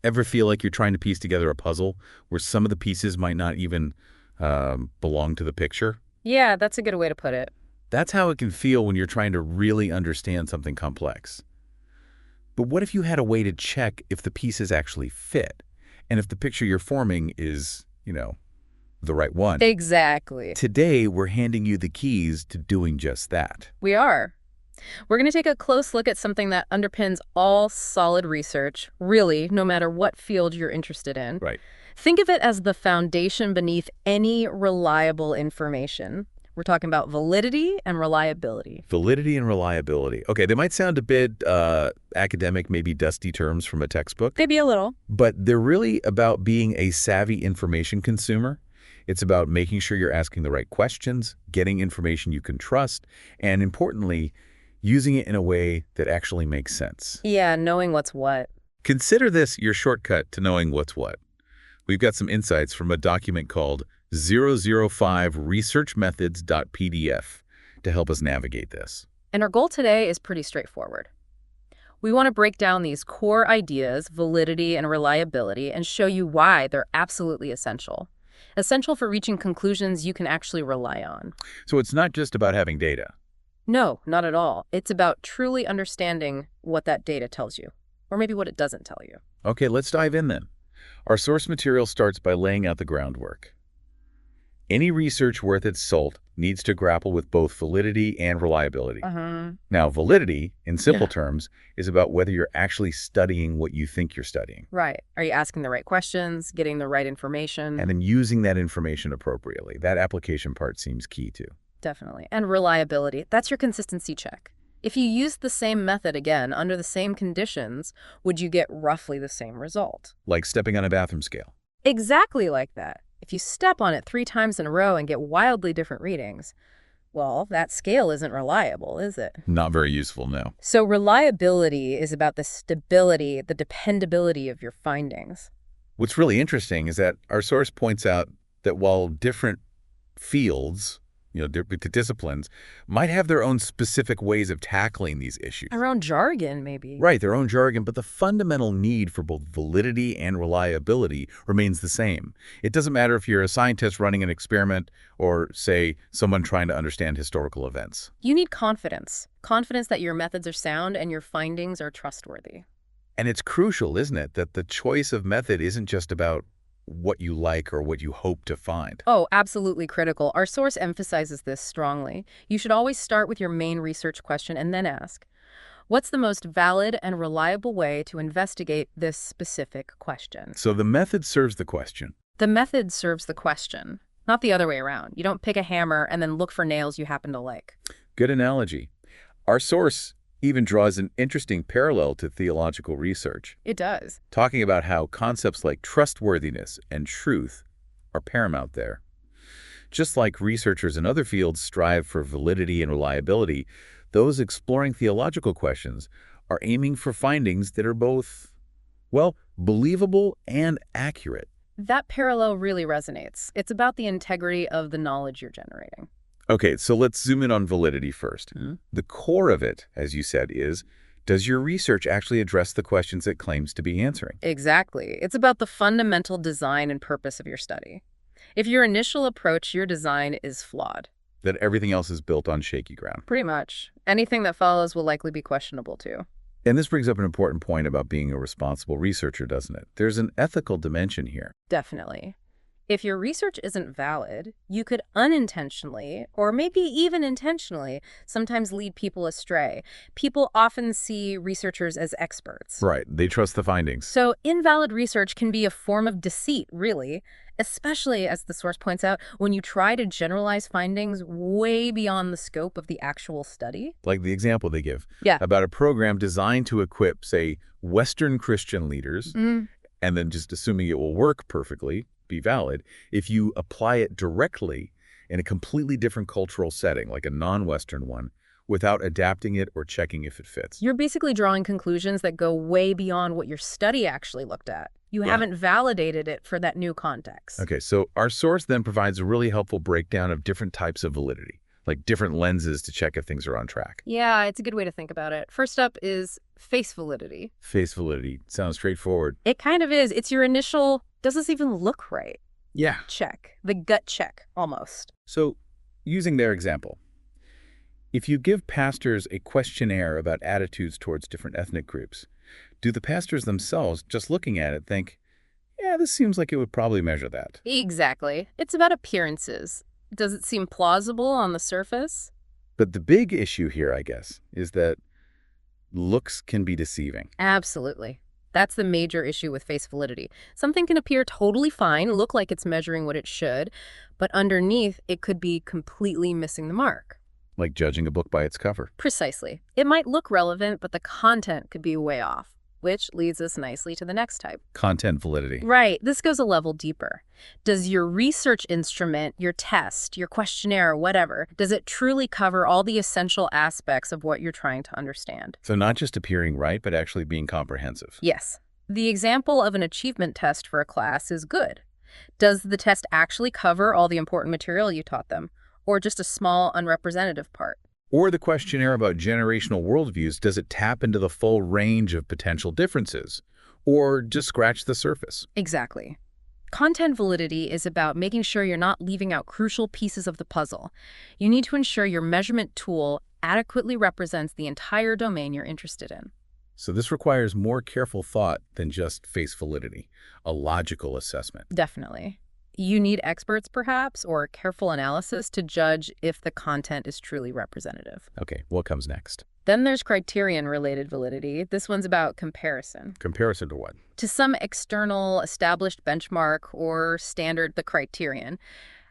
Ever feel like you're trying to piece together a puzzle where some of the pieces might not even belong to the picture? Yeah, that's a good way to put it. That's how it can feel when you're trying to really understand something complex. But what if you had a way to check if the pieces actually fit, and if the picture you're forming is, the right one? Exactly. Today, we're handing you the keys to doing just that. We are. We're going to take a close look at something that underpins all solid research, really, no matter what field you're interested in. Right. Think of it as the foundation beneath any reliable information. We're talking about validity and reliability. Validity and reliability. Okay, they might sound a bit academic, maybe dusty terms from a textbook, Maybe a little. but they're really about being a savvy information consumer. It's about making sure you're asking the right questions, getting information you can trust, and importantly, using it in a way that actually makes sense. Yeah, knowing what's what. Consider this your shortcut to knowing what's what. We've got some insights from a document called 005 researchmethods.pdf to help us navigate this. And our goal today is pretty straightforward. We want to break down these core ideas, validity and reliability, and show you why they're absolutely essential. Essential for reaching conclusions you can actually rely on. So it's not just about having data. No, not at all. It's about truly understanding what that data tells you, or maybe what it doesn't tell you. Okay, let's dive in then. Our source material starts by laying out the groundwork. Any research worth its salt needs to grapple with both validity and reliability. Now, validity, in simple terms, is about whether you're actually studying what you think you're studying. Right. Are you asking the right questions, getting the right information? And then using that information appropriately. That application part seems key too. Definitely. And reliability, that's your consistency check. If you used the same method again under the same conditions, would you get roughly the same result? Like stepping on a bathroom scale. Exactly like that. If you step on it 3 times in a row and get wildly different readings, well, that scale isn't reliable, is it? Not very useful, no. So reliability is about the stability, the dependability of your findings. What's really interesting is that our source points out that while different fields, different disciplines, might have their own specific ways of tackling these issues. Our own jargon, maybe. Right, their own jargon, but the fundamental need for both validity and reliability remains the same. It doesn't matter if you're a scientist running an experiment or, say, someone trying to understand historical events. You need confidence. Confidence that your methods are sound and your findings are trustworthy. And it's crucial, isn't it, that the choice of method isn't just about what you like or what you hope to find. Oh, absolutely critical. Our source emphasizes this strongly. You should always start with your main research question and then ask, what's the most valid and reliable way to investigate this specific question? So the method serves the question. The method serves the question, not the other way around. You don't pick a hammer and then look for nails you happen to like. Good analogy. Our source even draws an interesting parallel to theological research, It does. talking about how concepts like trustworthiness and truth are paramount there. Just like researchers in other fields strive for validity and reliability, those exploring theological questions are aiming for findings that are both, believable and accurate. That parallel really resonates. It's about the integrity of the knowledge you're generating. Okay, so let's zoom in on validity first. The core of it, as you said, is, does your research actually address the questions it claims to be answering? Exactly. It's about the fundamental design and purpose of your study. If your initial approach, your design is flawed. That everything else is built on shaky ground. Pretty much. Anything that follows will likely be questionable too. And this brings up an important point about being a responsible researcher, doesn't it? There's an ethical dimension here. Definitely. If your research isn't valid, you could unintentionally, or maybe even intentionally, sometimes lead people astray. People often see researchers as experts. Right, they trust the findings. So invalid research can be a form of deceit, really, especially, as the source points out, when you try to generalize findings way beyond the scope of the actual study. Like the example they give Yeah. about a program designed to equip, say, Western Christian leaders, and then just assuming it will work perfectly, be valid, if you apply it directly in a completely different cultural setting, like a non-Western one, without adapting it or checking if it fits. You're basically drawing conclusions that go way beyond what your study actually looked at. You haven't validated it for that new context. Okay, so our source then provides a really helpful breakdown of different types of validity, like different lenses to check if things are on track. Yeah, it's a good way to think about it. First up is face validity. Face validity sounds straightforward. It kind of is. It's your initial, does this even look right? Yeah. Check. The gut check, almost. So, using their example, if you give pastors a questionnaire about attitudes towards different ethnic groups, do the pastors themselves, just looking at it, think, yeah, this seems like it would probably measure that? Exactly. It's about appearances. Does it seem plausible on the surface? But the big issue here, I guess, is that looks can be deceiving. Absolutely. That's the major issue with face validity. Something can appear totally fine, look like it's measuring what it should, but underneath it could be completely missing the mark. Like judging a book by its cover. Precisely. It might look relevant, but the content could be way off, which leads us nicely to the next type. Content validity. Right. This goes a level deeper. Does your research instrument, your test, your questionnaire, whatever, does it truly cover all the essential aspects of what you're trying to understand? So not just appearing right, but actually being comprehensive. Yes. The example of an achievement test for a class is good. Does the test actually cover all the important material you taught them, or just a small, unrepresentative part? Or the questionnaire about generational worldviews, does it tap into the full range of potential differences? Or just scratch the surface? Exactly. Content validity is about making sure you're not leaving out crucial pieces of the puzzle. You need to ensure your measurement tool adequately represents the entire domain you're interested in. So this requires more careful thought than just face validity, a logical assessment. Definitely. You need experts, perhaps, or careful analysis to judge if the content is truly representative. Okay, what comes next? Then there's criterion-related validity. This one's about comparison. Comparison to what? To some external established benchmark or standard, the criterion.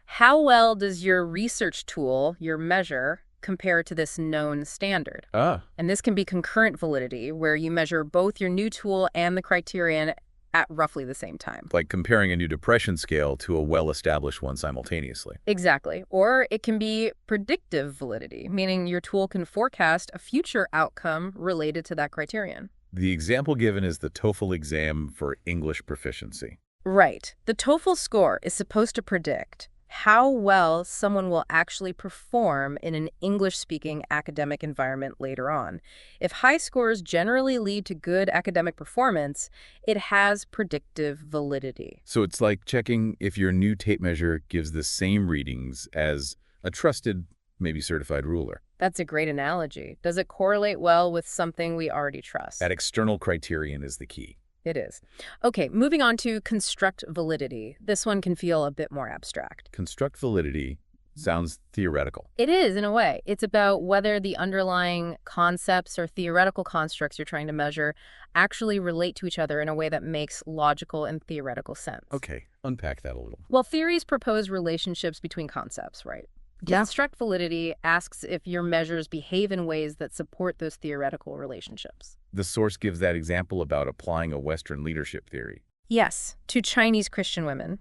How well does your research tool, your measure, compare to this known standard? And this can be concurrent validity, where you measure both your new tool and the criterion at roughly the same time. Like comparing a new depression scale to a well-established one simultaneously. Exactly. Or it can be predictive validity, meaning your tool can forecast a future outcome related to that criterion. The example given is the TOEFL exam for English proficiency. Right. The TOEFL score is supposed to predict how well someone will actually perform in an English-speaking academic environment later on. If high scores generally lead to good academic performance, it has predictive validity. So it's like checking if your new tape measure gives the same readings as a trusted, maybe certified ruler. That's a great analogy. Does it correlate well with something we already trust? That external criterion is the key. It is. Okay, moving on to construct validity. This one can feel a bit more abstract. Construct validity sounds theoretical. It is, in a way. It's about whether the underlying concepts or theoretical constructs you're trying to measure actually relate to each other in a way that makes logical and theoretical sense. Okay, unpack that a little. Well, theories propose relationships between concepts, right? Yeah. Construct validity asks if your measures behave in ways that support those theoretical relationships. The source gives that example about applying a Western leadership theory. Yes, to Chinese Christian women.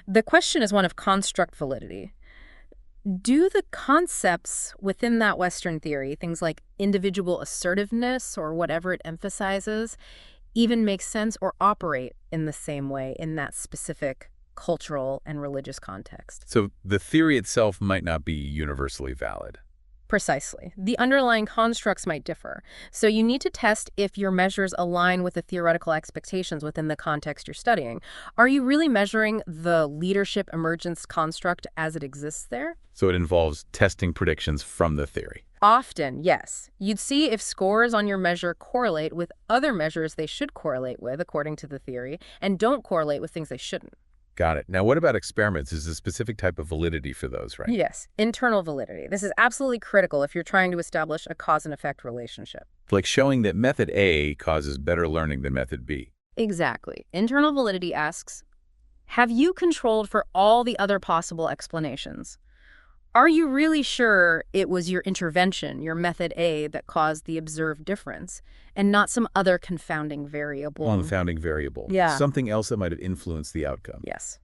The question is one of construct validity. Do the concepts within that Western theory, things like individual assertiveness or whatever it emphasizes, even make sense or operate in the same way in that specific cultural and religious context? So the theory itself might not be universally valid. Precisely. The underlying constructs might differ. So you need to test if your measures align with the theoretical expectations within the context you're studying. Are you really measuring the leadership emergence construct as it exists there? So it involves testing predictions from the theory. Often, yes. You'd see if scores on your measure correlate with other measures they should correlate with, according to the theory, and don't correlate with things they shouldn't. Got it. Now, what about experiments? Is a specific type of validity for those, right? Yes, internal validity. This is absolutely critical if you're trying to establish a cause and effect relationship. Like showing that method A causes better learning than method B. Exactly. Internal validity asks, have you controlled for all the other possible explanations? Are you really sure it was your intervention, your method A, that caused the observed difference, and not some other confounding variable? Confounding variable. Yeah. Something else that might have influenced the outcome. Yes.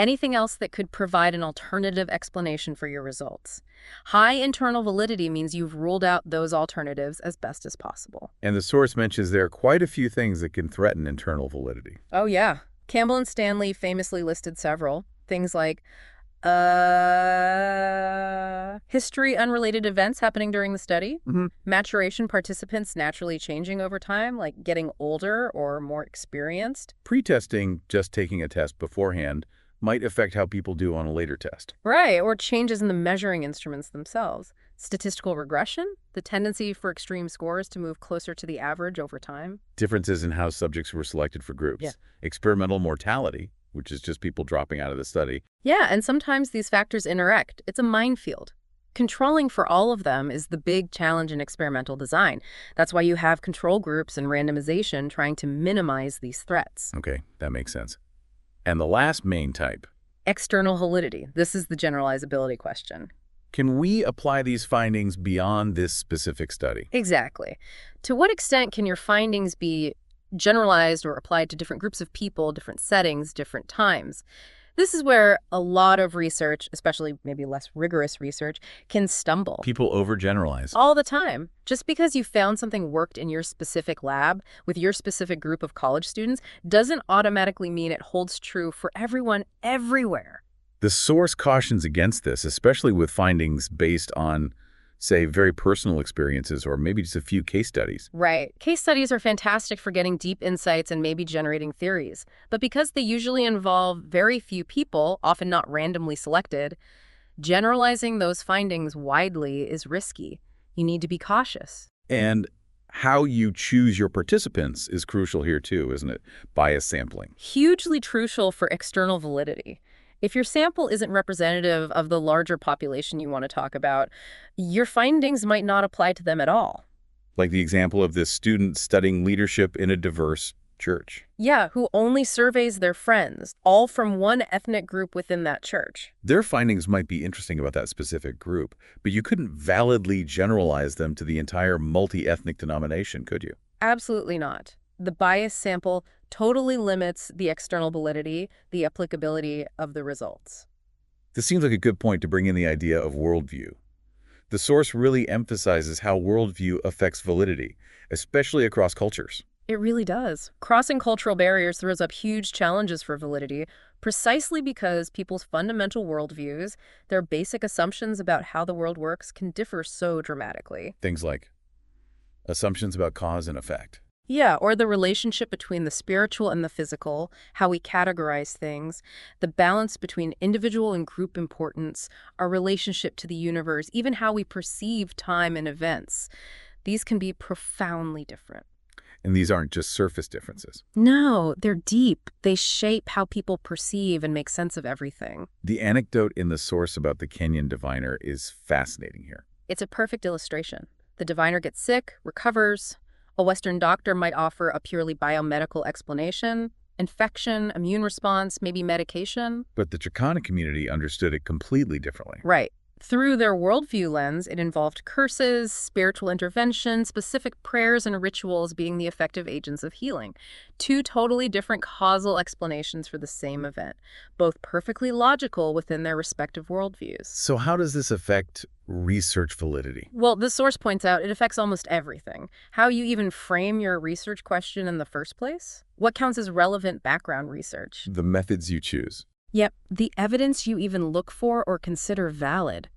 Anything else that could provide an alternative explanation for your results. High internal validity means you've ruled out those alternatives as best as possible. And the source mentions there are quite a few things that can threaten internal validity. Oh, yeah. Campbell and Stanley famously listed several. Things like History unrelated events happening during the study. Hmm. Maturation participants naturally changing over time, like getting older or more experienced. Pre-testing, just taking a test beforehand, might affect how people do on a later test. Right, or changes in the measuring instruments themselves. Statistical regression, the tendency for extreme scores to move closer to the average over time. Differences in how subjects were selected for groups. Experimental mortality, which is just people dropping out of the study. Yeah, and sometimes these factors interact. It's a minefield. Controlling for all of them is the big challenge in experimental design. That's why you have control groups and randomization trying to minimize these threats. Okay, that makes sense. And the last main type. External validity. This is the generalizability question. Can we apply these findings beyond this specific study? Exactly. To what extent can your findings be generalized or applied to different groups of people, different settings, different times? This is where a lot of research, especially maybe less rigorous research, can stumble. People overgeneralize. All the time. Just because you found something worked in your specific lab with your specific group of college students doesn't automatically mean it holds true for everyone everywhere. The source cautions against this, especially with findings based on, say, very personal experiences or maybe just a few case studies. Right. Case studies are fantastic for getting deep insights and maybe generating theories. But because they usually involve very few people, often not randomly selected, generalizing those findings widely is risky. You need to be cautious. And how you choose your participants is crucial here too, isn't it? Bias sampling. Hugely crucial for external validity. If your sample isn't representative of the larger population you want to talk about, your findings might not apply to them at all. Like the example of this student studying leadership in a diverse church. Yeah, who only surveys their friends, all from one ethnic group within that church. Their findings might be interesting about that specific group, but you couldn't validly generalize them to the entire multi-ethnic denomination, could you? Absolutely not. The bias sample totally limits the external validity, the applicability of the results. This seems like a good point to bring in the idea of worldview. The source really emphasizes how worldview affects validity, especially across cultures. It really does. Crossing cultural barriers throws up huge challenges for validity, precisely because people's fundamental worldviews, their basic assumptions about how the world works, can differ so dramatically. Things like assumptions about cause and effect. Yeah, or the relationship between the spiritual and the physical, how we categorize things, the balance between individual and group importance, our relationship to the universe, even how we perceive time and events. These can be profoundly different. And these aren't just surface differences. No, they're deep. They shape how people perceive and make sense of everything. The anecdote in the source about the Kenyan diviner is fascinating here. It's a perfect illustration. The diviner gets sick, recovers. A Western doctor might offer a purely biomedical explanation, infection, immune response, maybe medication. But the Chicana community understood it completely differently. Right. Through their worldview lens, it involved curses, spiritual intervention, specific prayers and rituals being the effective agents of healing. Two totally different causal explanations for the same event, both perfectly logical within their respective worldviews. So how does this affect research validity? Well, the source points out it affects almost everything. How you even frame your research question in the first place? What counts as relevant background research? The methods you choose. Yep, the evidence you even look for or consider valid.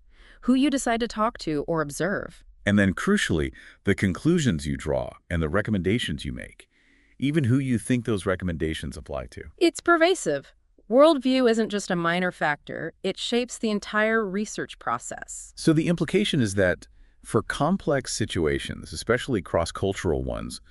Who you decide to talk to or observe. And then crucially, the conclusions you draw and the recommendations you make. Even who you think those recommendations apply to. It's pervasive. Worldview isn't just a minor factor. It shapes the entire research process. So the implication is that for complex situations, especially cross-cultural ones,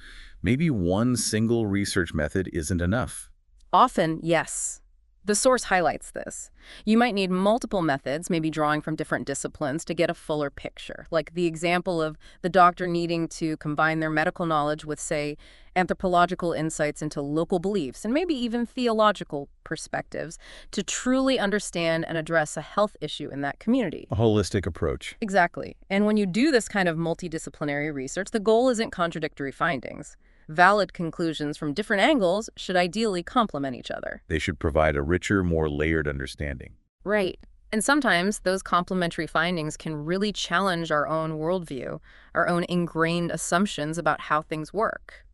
maybe one single research method isn't enough. Often, yes. The source highlights this. You might need multiple methods, maybe drawing from different disciplines, to get a fuller picture, like the example of the doctor needing to combine their medical knowledge with, say, anthropological insights into local beliefs, and maybe even theological perspectives, to truly understand and address a health issue in that community. A holistic approach. Exactly. And when you do this kind of multidisciplinary research, the goal isn't contradictory findings. Valid conclusions from different angles should ideally complement each other. They should provide a richer, more layered understanding. Right. And sometimes those complementary findings can really challenge our own worldview, our own ingrained assumptions about how things work,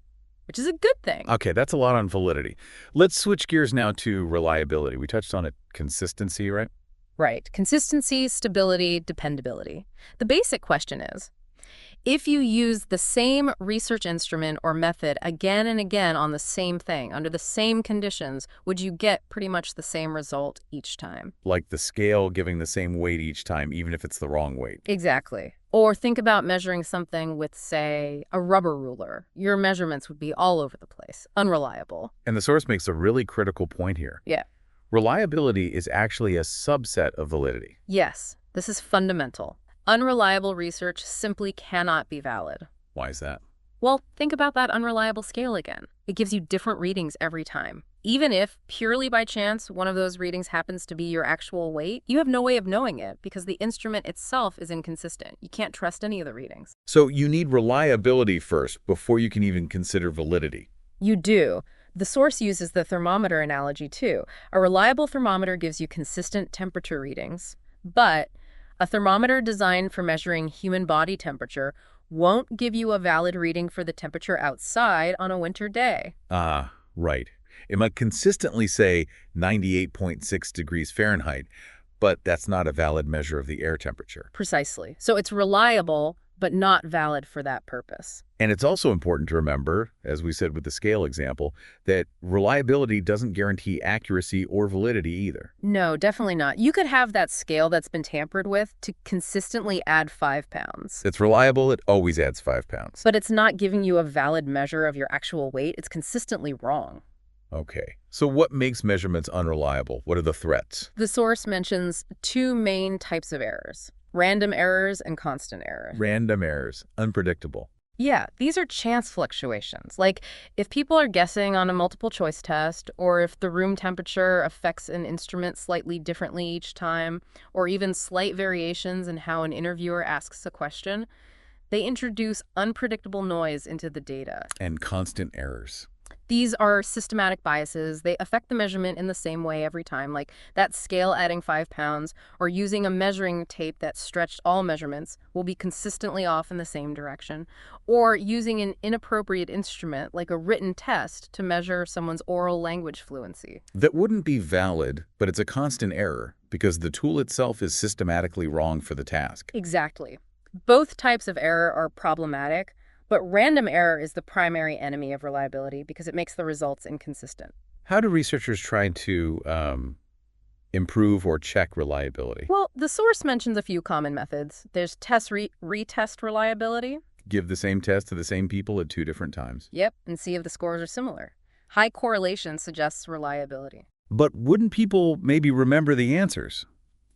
which is a good thing. Okay, that's a lot on validity. Let's switch gears now to reliability. We touched on it, consistency, right? Right. Consistency, stability, dependability. The basic question is, if you use the same research instrument or method again and again on the same thing, under the same conditions, would you get pretty much the same result each time? Like the scale giving the same weight each time, even if it's the wrong weight. Exactly. Or think about measuring something with, say, a rubber ruler. Your measurements would be all over the place, unreliable. And the source makes a really critical point here. Yeah. Reliability is actually a subset of validity. Yes, this is fundamental. Unreliable research simply cannot be valid. Why is that? Well, think about that unreliable scale again. It gives you different readings every time. Even if, purely by chance, one of those readings happens to be your actual weight, you have no way of knowing it because the instrument itself is inconsistent. You can't trust any of the readings. So you need reliability first before you can even consider validity. You do. The source uses the thermometer analogy too. A reliable thermometer gives you consistent temperature readings, but a thermometer designed for measuring human body temperature won't give you a valid reading for the temperature outside on a winter day. Ah, right. It might consistently say 98.6 degrees Fahrenheit, but that's not a valid measure of the air temperature. Precisely. So it's reliable, but not valid for that purpose. And it's also important to remember, as we said with the scale example, that reliability doesn't guarantee accuracy or validity either. No, definitely not. You could have that scale that's been tampered with to consistently add 5 pounds. It's reliable, it always adds 5 pounds. But it's not giving you a valid measure of your actual weight. It's consistently wrong. Okay. So what makes measurements unreliable? What are the threats? The source mentions 2 main types of errors: random errors and constant errors. Random errors, unpredictable. Yeah, these are chance fluctuations. Like if people are guessing on a multiple choice test, or if the room temperature affects an instrument slightly differently each time, or even slight variations in how an interviewer asks a question, they introduce unpredictable noise into the data. And constant errors. These are systematic biases. They affect the measurement in the same way every time, like that scale adding 5 pounds or using a measuring tape that stretched all measurements will be consistently off in the same direction, or using an inappropriate instrument like a written test to measure someone's oral language fluency. That wouldn't be valid, but it's a constant error because the tool itself is systematically wrong for the task. Exactly. Both types of error are problematic, but random error is the primary enemy of reliability because it makes the results inconsistent. How do researchers try to improve or check reliability? Well, the source mentions a few common methods. There's retest reliability. Give the same test to the same people at 2 different times. Yep, and see if the scores are similar. High correlation suggests reliability. But wouldn't people maybe remember the answers?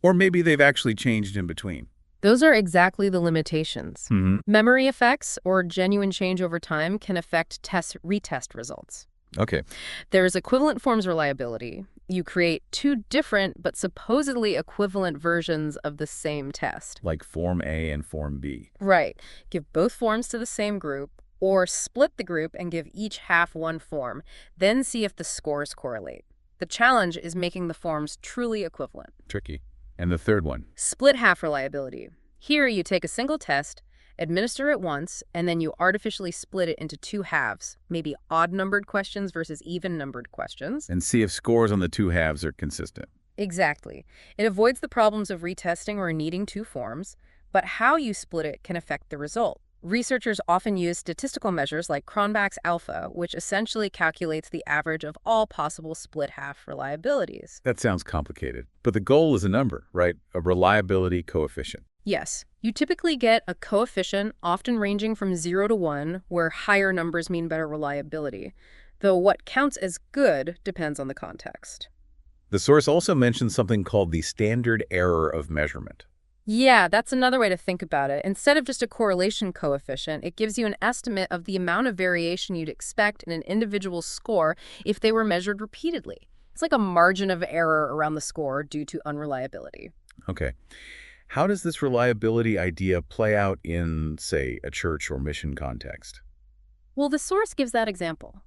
Or maybe they've actually changed in between. Those are exactly the limitations. Mm-hmm. Memory effects or genuine change over time can affect retest results. Okay. There's equivalent forms reliability. You create 2 different but supposedly equivalent versions of the same test. Like Form A and Form B. Right. Give both forms to the same group, or split the group and give each half one form. Then see if the scores correlate. The challenge is making the forms truly equivalent. Tricky. And the third one? Split half reliability. Here you take a single test, administer it once, and then you artificially split it into 2 halves, maybe odd-numbered questions versus even-numbered questions. And see if scores on the 2 halves are consistent. Exactly. It avoids the problems of retesting or needing 2 forms, but how you split it can affect the result. Researchers often use statistical measures like Cronbach's alpha, which essentially calculates the average of all possible split-half reliabilities. That sounds complicated. But the goal is a number, right? A reliability coefficient. Yes. You typically get a coefficient, often ranging from 0 to 1, where higher numbers mean better reliability, though what counts as good depends on the context. The source also mentions something called the standard error of measurement. Yeah, that's another way to think about it. Instead of just a correlation coefficient, it gives you an estimate of the amount of variation you'd expect in an individual score if they were measured repeatedly. It's like a margin of error around the score due to unreliability. Okay. How does this reliability idea play out in, say, a church or mission context? Well, the source gives that example.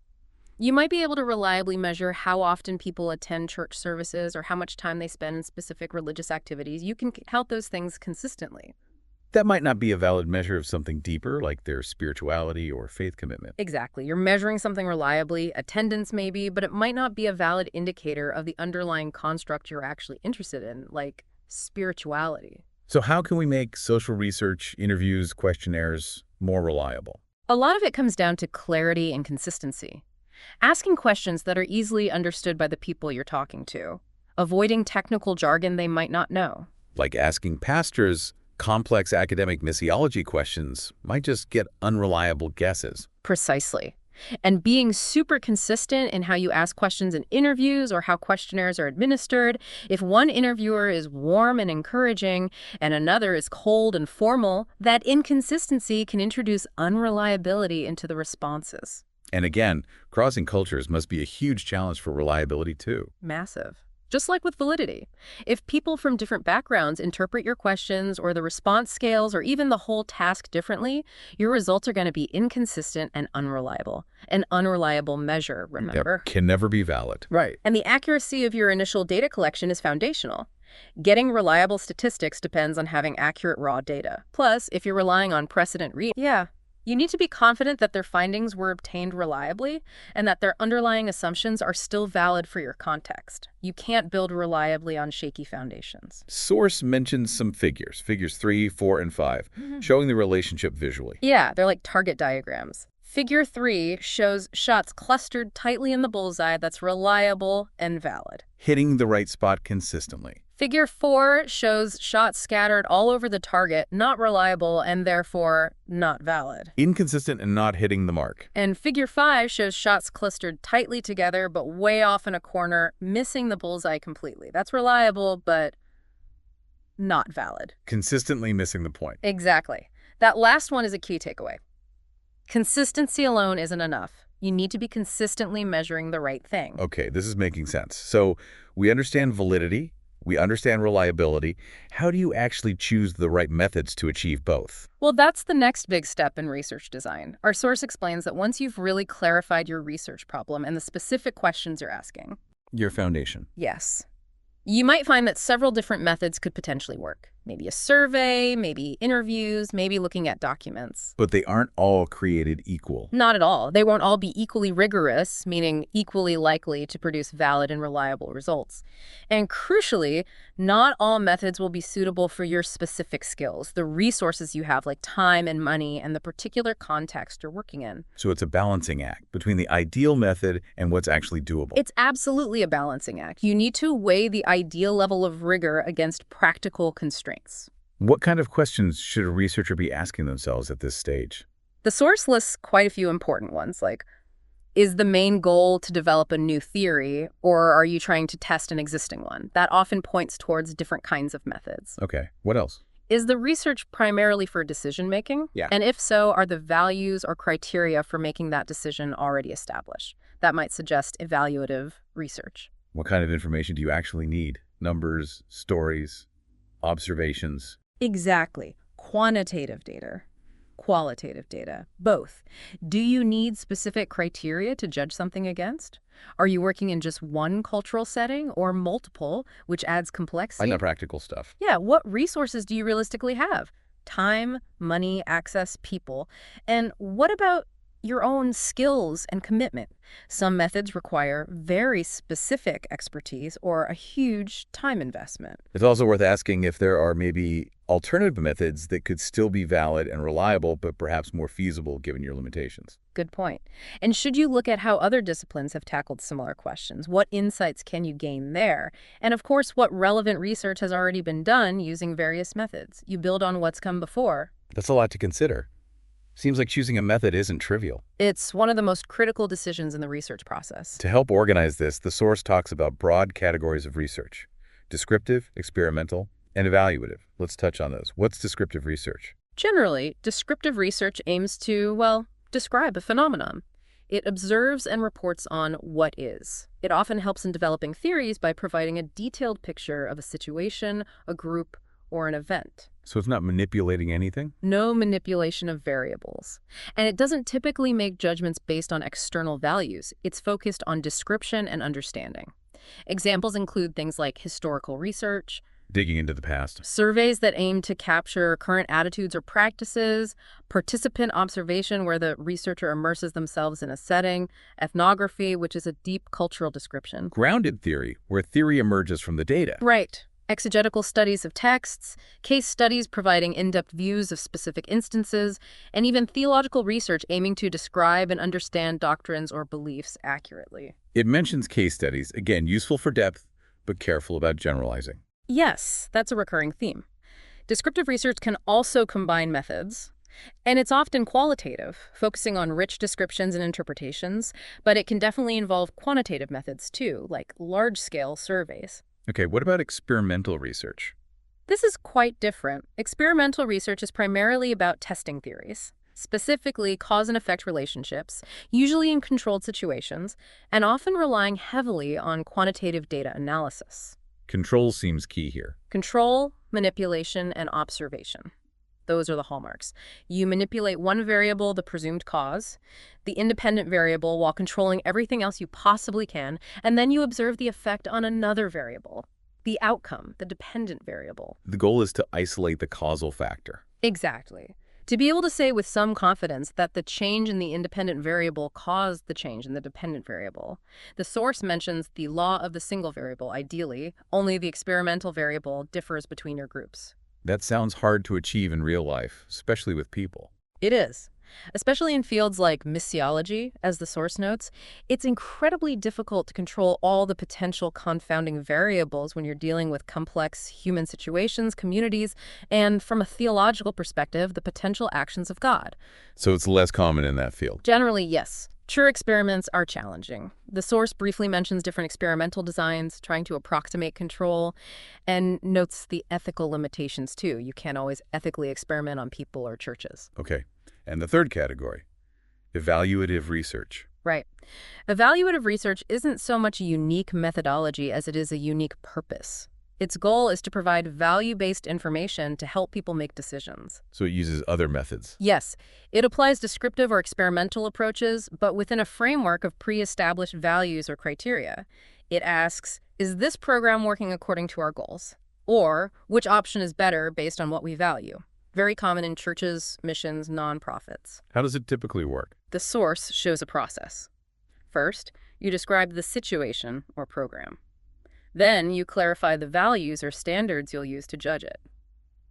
You might be able to reliably measure how often people attend church services or how much time they spend in specific religious activities. You can count those things consistently. That might not be a valid measure of something deeper, like their spirituality or faith commitment. Exactly. You're measuring something reliably, attendance maybe, but it might not be a valid indicator of the underlying construct you're actually interested in, like spirituality. So how can we make social research, interviews, questionnaires more reliable? A lot of it comes down to clarity and consistency. Asking questions that are easily understood by the people you're talking to. Avoiding technical jargon they might not know. Like asking pastors complex academic missiology questions might just get unreliable guesses. Precisely. And being super consistent in how you ask questions in interviews or how questionnaires are administered. If one interviewer is warm and encouraging and another is cold and formal, that inconsistency can introduce unreliability into the responses. And again, crossing cultures must be a huge challenge for reliability too. Massive. Just like with validity. If people from different backgrounds interpret your questions or the response scales or even the whole task differently, your results are going to be inconsistent and unreliable. An unreliable measure, remember? Yep, can never be valid. Right. And the accuracy of your initial data collection is foundational. Getting reliable statistics depends on having accurate raw data. Plus, if you're relying on precedent you need to be confident that their findings were obtained reliably and that their underlying assumptions are still valid for your context. You can't build reliably on shaky foundations. Source mentions some figures 3, 4, and 5, showing the relationship visually. Yeah, they're like target diagrams. Figure 3 shows shots clustered tightly in the bullseye that's reliable and valid. Hitting the right spot consistently. Figure 4 shows shots scattered all over the target, not reliable and therefore not valid. Inconsistent and not hitting the mark. And Figure 5 shows shots clustered tightly together but way off in a corner, missing the bullseye completely. That's reliable, but not valid. Consistently missing the point. Exactly. That last one is a key takeaway. Consistency alone isn't enough. You need to be consistently measuring the right thing. Okay, this is making sense. So we understand validity. We understand reliability. How do you actually choose the right methods to achieve both? Well, that's the next big step in research design. Our source explains that once you've really clarified your research problem and the specific questions you're asking. Your foundation. Yes. You might find that several different methods could potentially work. Maybe a survey, maybe interviews, maybe looking at documents. But they aren't all created equal. Not at all. They won't all be equally rigorous, meaning equally likely to produce valid and reliable results. And crucially, not all methods will be suitable for your specific skills, the resources you have like time and money, and the particular context you're working in. So it's a balancing act between the ideal method and what's actually doable. It's absolutely a balancing act. You need to weigh the ideal level of rigor against practical constraints. What kind of questions should a researcher be asking themselves at this stage? The source lists quite a few important ones, like, is the main goal to develop a new theory, or are you trying to test an existing one? That often points towards different kinds of methods. Okay, what else? Is the research primarily for decision-making? Yeah. And if so, are the values or criteria for making that decision already established? That might suggest evaluative research. What kind of information do you actually need? Numbers, stories, observations? Exactly. Quantitative data, qualitative data, both. Do you need specific criteria to judge something against? Are you working in just one cultural setting or multiple, which adds complexity? I know practical stuff. Yeah, what resources do you realistically have? Time, money, access, people. And what about your own skills and commitment? Some methods require very specific expertise or a huge time investment. It's also worth asking if there are maybe alternative methods that could still be valid and reliable, but perhaps more feasible given your limitations. Good point. And should you look at how other disciplines have tackled similar questions? What insights can you gain there? And of course, what relevant research has already been done using various methods? You build on what's come before. That's a lot to consider. Seems like choosing a method isn't trivial. It's one of the most critical decisions in the research process. To help organize this, the source talks about broad categories of research: descriptive, experimental, and evaluative. Let's touch on those. What's descriptive research? Generally, descriptive research aims to, well, describe a phenomenon. It observes and reports on what is. It often helps in developing theories by providing a detailed picture of a situation, a group, or an event. So it's not manipulating anything? No manipulation of variables. And it doesn't typically make judgments based on external values. It's focused on description and understanding. Examples include things like historical research, Digging into the past. surveys that aim to capture current attitudes or practices, participant observation where the researcher immerses themselves in a setting, ethnography, which is a deep cultural description. Grounded theory, where theory emerges from the data. Right. Exegetical studies of texts, case studies providing in-depth views of specific instances, and even theological research aiming to describe and understand doctrines or beliefs accurately. It mentions case studies, again, useful for depth, but careful about generalizing. Yes, that's a recurring theme. Descriptive research can also combine methods, and it's often qualitative, focusing on rich descriptions and interpretations, but it can definitely involve quantitative methods too, like large-scale surveys. Okay, what about experimental research? This is quite different. Experimental research is primarily about testing theories, specifically cause and effect relationships, usually in controlled situations, and often relying heavily on quantitative data analysis. Control seems key here. Control, manipulation, and observation. Those are the hallmarks. You manipulate one variable, the presumed cause, the independent variable, while controlling everything else you possibly can, and then you observe the effect on another variable, the outcome, the dependent variable. The goal is to isolate the causal factor. Exactly. To be able to say with some confidence that the change in the independent variable caused the change in the dependent variable. The source mentions the law of the single variable, ideally. Only the experimental variable differs between your groups. That sounds hard to achieve in real life, especially with people. It is. Especially in fields like missiology, as the source notes, it's incredibly difficult to control all the potential confounding variables when you're dealing with complex human situations, communities, and from a theological perspective, the potential actions of God. So it's less common in that field. Generally, yes. True experiments are challenging. The source briefly mentions different experimental designs, trying to approximate control, and notes the ethical limitations too. You can't always ethically experiment on people or churches. Okay. And the third category, evaluative research. Right. Evaluative research isn't so much a unique methodology as it is a unique purpose. Its goal is to provide value-based information to help people make decisions. So it uses other methods. Yes, it applies descriptive or experimental approaches, but within a framework of pre-established values or criteria. It asks, is this program working according to our goals? Or, which option is better based on what we value? Very common in churches, missions, nonprofits. How does it typically work? The source shows a process. First, you describe the situation or program. Then you clarify the values or standards you'll use to judge it.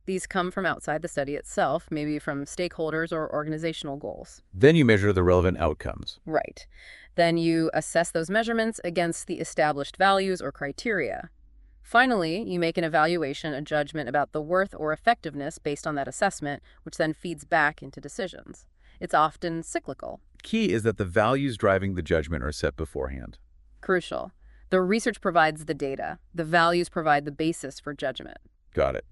These come from outside the study itself, maybe from stakeholders or organizational goals. Then you measure the relevant outcomes. Right. Then you assess those measurements against the established values or criteria. Finally, you make an evaluation, a judgment about the worth or effectiveness based on that assessment, which then feeds back into decisions. It's often cyclical. Key is that the values driving the judgment are set beforehand. Crucial. The research provides the data. The values provide the basis for judgment. Got it.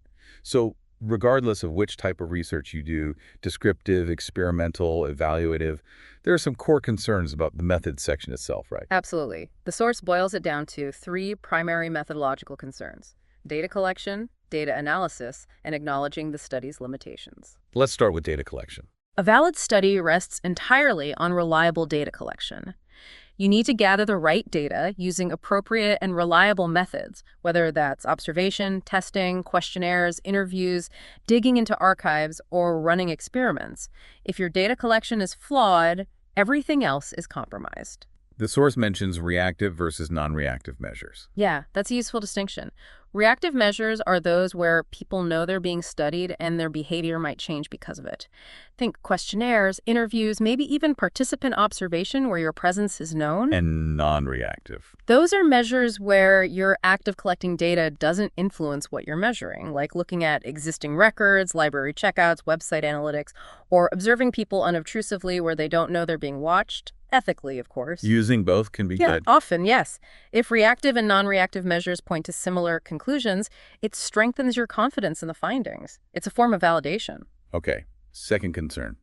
So regardless of which type of research you do, descriptive, experimental, evaluative, there are some core concerns about the methods section itself, right? Absolutely. The source boils it down to 3 primary methodological concerns: data collection, data analysis, and acknowledging the study's limitations. Let's start with data collection. A valid study rests entirely on reliable data collection. You need to gather the right data using appropriate and reliable methods, whether that's observation, testing, questionnaires, interviews, digging into archives, or running experiments. If your data collection is flawed, everything else is compromised. The source mentions reactive versus non-reactive measures. Yeah, that's a useful distinction. Reactive measures are those where people know they're being studied and their behavior might change because of it. Think questionnaires, interviews, maybe even participant observation where your presence is known. And non-reactive. Those are measures where your act of collecting data doesn't influence what you're measuring, like looking at existing records, library checkouts, website analytics, or observing people unobtrusively where they don't know they're being watched. Ethically, of course. Using both can be Yeah, good. often, yes. If reactive and non-reactive measures point to similar conclusions, it strengthens your confidence in the findings. It's a form of validation. Okay, second concern,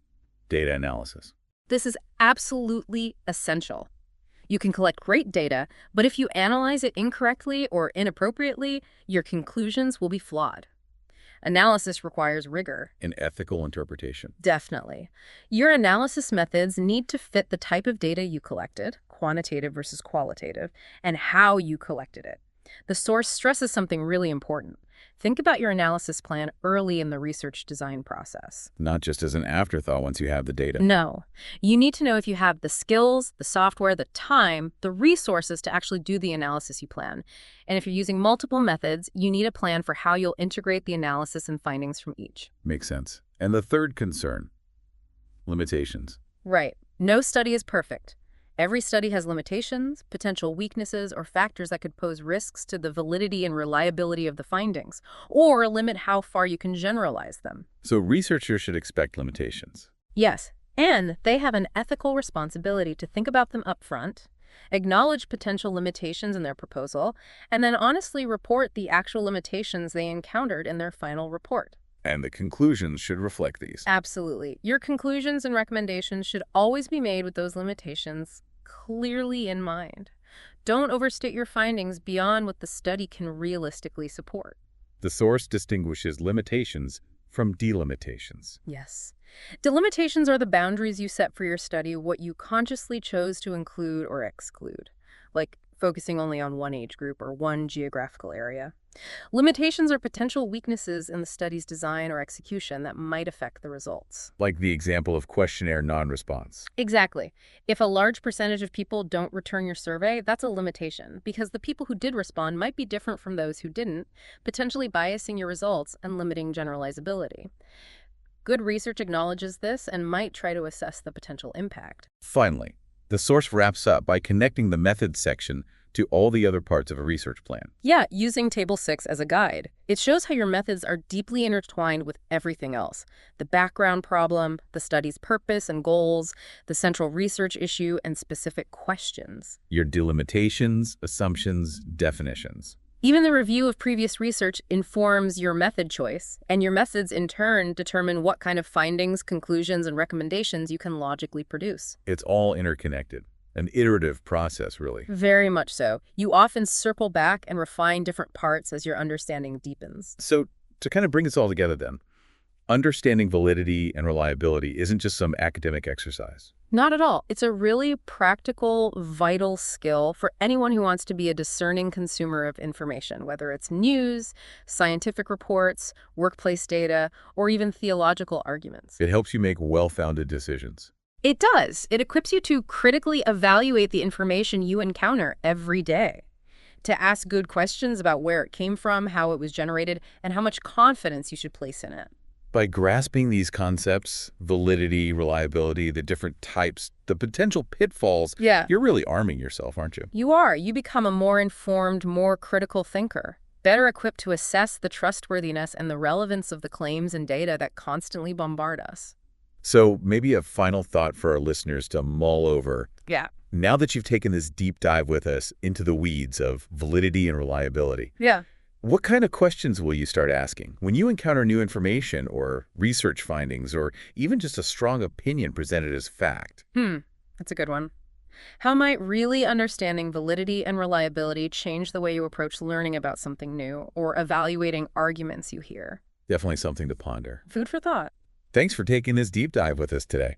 data analysis. This is absolutely essential. You can collect great data, but if you analyze it incorrectly or inappropriately, your conclusions will be flawed. Analysis requires rigor. An ethical interpretation. Definitely. Your analysis methods need to fit the type of data you collected, quantitative versus qualitative, and how you collected it. The source stresses something really important. Think about your analysis plan early in the research design process. Not just as an afterthought once you have the data. No. You need to know if you have the skills, the software, the time, the resources to actually do the analysis you plan. And if you're using multiple methods, you need a plan for how you'll integrate the analysis and findings from each. Makes sense. And the third concern, limitations. Right. No study is perfect. Every study has limitations, potential weaknesses, or factors that could pose risks to the validity and reliability of the findings, or limit how far you can generalize them. So researchers should expect limitations. Yes, and they have an ethical responsibility to think about them upfront, acknowledge potential limitations in their proposal, and then honestly report the actual limitations they encountered in their final report. And the conclusions should reflect these. Absolutely. Your conclusions and recommendations should always be made with those limitations clearly in mind. Don't overstate your findings beyond what the study can realistically support. The source distinguishes limitations from delimitations. Yes. Delimitations are the boundaries you set for your study, what you consciously chose to include or exclude, like focusing only on one age group or one geographical area. Limitations are potential weaknesses in the study's design or execution that might affect the results. Like the example of questionnaire non-response. Exactly. If a large percentage of people don't return your survey, that's a limitation, because the people who did respond might be different from those who didn't, potentially biasing your results and limiting generalizability. Good research acknowledges this and might try to assess the potential impact. Finally, the source wraps up by connecting the methods section to all the other parts of a research plan. Yeah, using Table 6 as a guide. It shows how your methods are deeply intertwined with everything else. The background problem, the study's purpose and goals, the central research issue, and specific questions. Your delimitations, assumptions, definitions. Even the review of previous research informs your method choice, and your methods in turn determine what kind of findings, conclusions, and recommendations you can logically produce. It's all interconnected. An iterative process, really. Very much so. You often circle back and refine different parts as your understanding deepens. So to kind of bring this all together then, understanding validity and reliability isn't just some academic exercise. Not at all. It's a really practical, vital skill for anyone who wants to be a discerning consumer of information, whether it's news, scientific reports, workplace data, or even theological arguments. It helps you make well-founded decisions. It does. It equips you to critically evaluate the information you encounter every day, to ask good questions about where it came from, how it was generated, and how much confidence you should place in it. By grasping these concepts, validity, reliability, the different types, the potential pitfalls, you're really arming yourself, aren't you? You are. You become a more informed, more critical thinker, better equipped to assess the trustworthiness and the relevance of the claims and data that constantly bombard us. So maybe a final thought for our listeners to mull over. Yeah. Now that you've taken this deep dive with us into the weeds of validity and reliability, what kind of questions will you start asking when you encounter new information or research findings or even just a strong opinion presented as fact? That's a good one. How might really understanding validity and reliability change the way you approach learning about something new or evaluating arguments you hear? Definitely something to ponder. Food for thought. Thanks for taking this deep dive with us today.